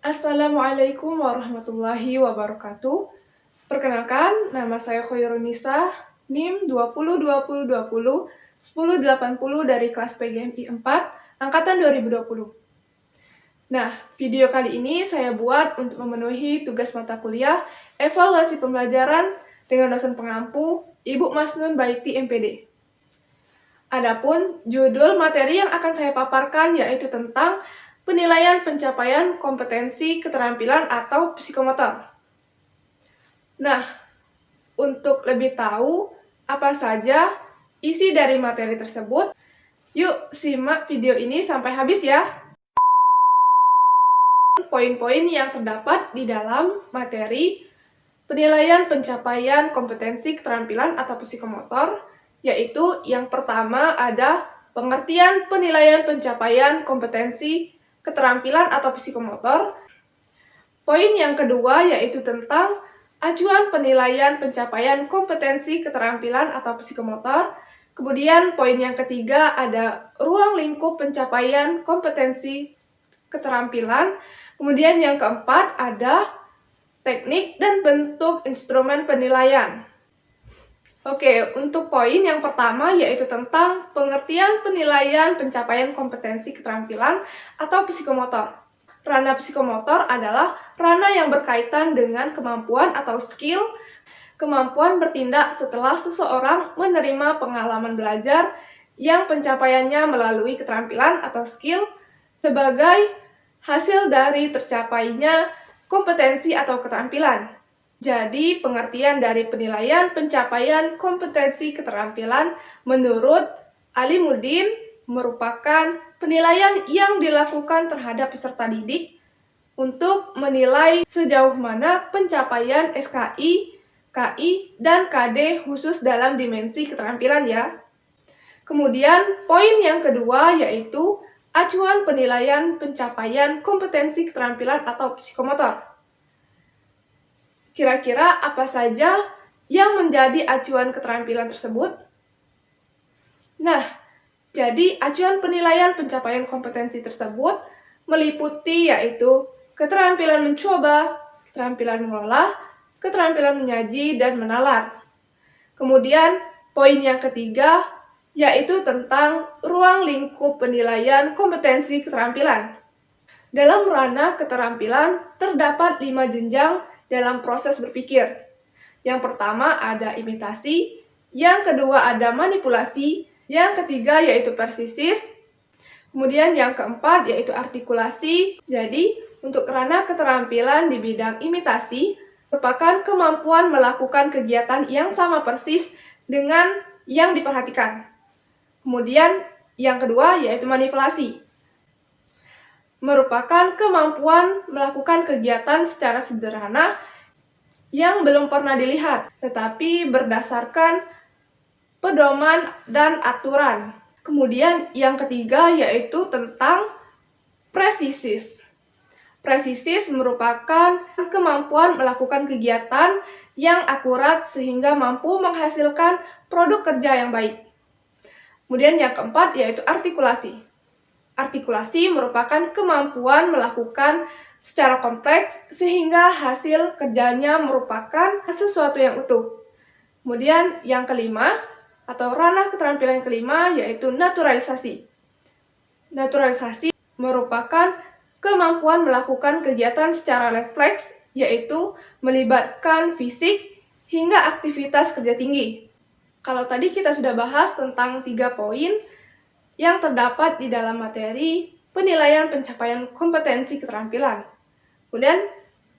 Assalamualaikum warahmatullahi wabarakatuh. Perkenalkan, nama saya Khoirunisa, NIM 2020-2020-1080 dari kelas PGMI 4, Angkatan 2020. Nah, video kali ini saya buat untuk memenuhi tugas mata kuliah Evaluasi Pembelajaran dengan dosen pengampu Ibu Masnun Baiti MPD. Adapun judul materi yang akan saya paparkan yaitu tentang penilaian pencapaian kompetensi keterampilan atau psikomotor. Nah, untuk lebih tahu apa saja isi dari materi tersebut, yuk simak video ini sampai habis ya. Poin-poin yang terdapat di dalam materi penilaian pencapaian kompetensi keterampilan atau psikomotor, yaitu yang pertama ada pengertian penilaian pencapaian kompetensi keterampilan atau psikomotor. Poin yang kedua yaitu tentang acuan penilaian pencapaian kompetensi keterampilan atau psikomotor. Kemudian poin yang ketiga ada ruang lingkup pencapaian kompetensi keterampilan. Kemudian yang keempat ada teknik dan bentuk instrumen penilaian. Oke, untuk poin yang pertama yaitu tentang pengertian penilaian pencapaian kompetensi keterampilan atau psikomotor. Ranah psikomotor adalah ranah yang berkaitan dengan kemampuan atau skill, kemampuan bertindak setelah seseorang menerima pengalaman belajar yang pencapaiannya melalui keterampilan atau skill sebagai hasil dari tercapainya kompetensi atau keterampilan. Jadi, pengertian dari penilaian pencapaian kompetensi keterampilan menurut Alimuddin merupakan penilaian yang dilakukan terhadap peserta didik untuk menilai sejauh mana pencapaian SKI, KI, dan KD khusus dalam dimensi keterampilan ya. Kemudian, poin yang kedua yaitu acuan penilaian pencapaian kompetensi keterampilan atau psikomotor. Kira-kira apa saja yang menjadi acuan keterampilan tersebut? Nah, jadi acuan penilaian pencapaian kompetensi tersebut meliputi yaitu keterampilan mencoba, keterampilan mengolah, keterampilan menyaji, dan menalar. Kemudian, poin yang ketiga yaitu tentang ruang lingkup penilaian kompetensi keterampilan. Dalam ranah keterampilan terdapat 5 jenjang dalam proses berpikir. Yang pertama ada imitasi, yang kedua ada manipulasi, yang ketiga yaitu persisis, kemudian yang keempat yaitu artikulasi. Jadi, untuk ranah keterampilan di bidang imitasi merupakan kemampuan melakukan kegiatan yang sama persis dengan yang diperhatikan. Kemudian yang kedua yaitu manipulasi, merupakan kemampuan melakukan kegiatan secara sederhana yang belum pernah dilihat, tetapi berdasarkan pedoman dan aturan. Kemudian yang ketiga yaitu tentang presisis. Presisis merupakan kemampuan melakukan kegiatan yang akurat sehingga mampu menghasilkan produk kerja yang baik. Kemudian yang keempat yaitu artikulasi. Artikulasi merupakan kemampuan melakukan secara kompleks sehingga hasil kerjanya merupakan sesuatu yang utuh. Kemudian yang kelima atau ranah keterampilan yang kelima yaitu naturalisasi. Naturalisasi merupakan kemampuan melakukan kegiatan secara refleks yaitu melibatkan fisik hingga aktivitas kerja tinggi. Kalau tadi kita sudah bahas tentang 3 poin yang terdapat di dalam materi penilaian pencapaian kompetensi keterampilan. Kemudian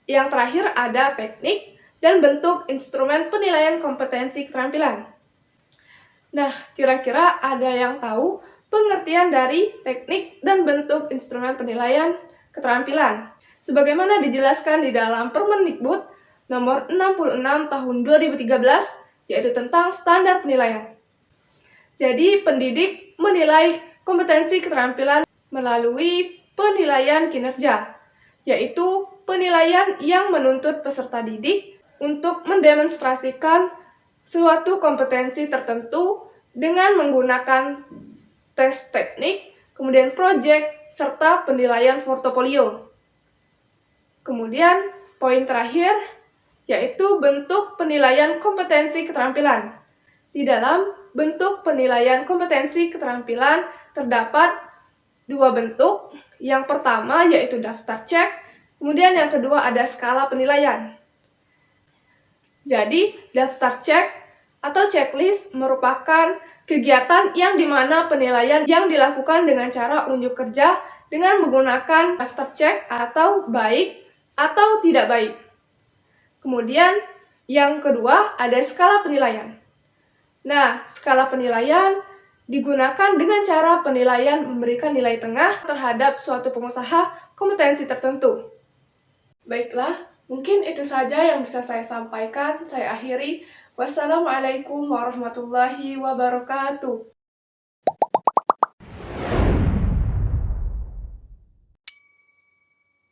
yang terakhir ada teknik dan bentuk instrumen penilaian kompetensi keterampilan. Nah, kira-kira ada yang tahu pengertian dari teknik dan bentuk instrumen penilaian keterampilan? Sebagaimana dijelaskan di dalam Permendikbud nomor 66 tahun 2013, yaitu tentang standar penilaian. Jadi, pendidik menilai kompetensi keterampilan melalui penilaian kinerja, yaitu penilaian yang menuntut peserta didik untuk mendemonstrasikan suatu kompetensi tertentu dengan menggunakan tes teknik, kemudian proyek, serta penilaian portofolio. Kemudian, poin terakhir yaitu bentuk penilaian kompetensi keterampilan. Di dalam bentuk penilaian kompetensi keterampilan terdapat dua bentuk. Yang pertama yaitu daftar cek, kemudian yang kedua ada skala penilaian. Jadi, daftar cek atau checklist merupakan kegiatan yang dimana penilaian yang dilakukan dengan cara unjuk kerja dengan menggunakan daftar cek atau baik atau tidak baik. Kemudian, yang kedua ada skala penilaian. Nah, skala penilaian digunakan dengan cara penilaian memberikan nilai tengah terhadap suatu pengusaha kompetensi tertentu. Baiklah, mungkin itu saja yang bisa saya sampaikan. Saya akhiri. Wassalamualaikum warahmatullahi wabarakatuh.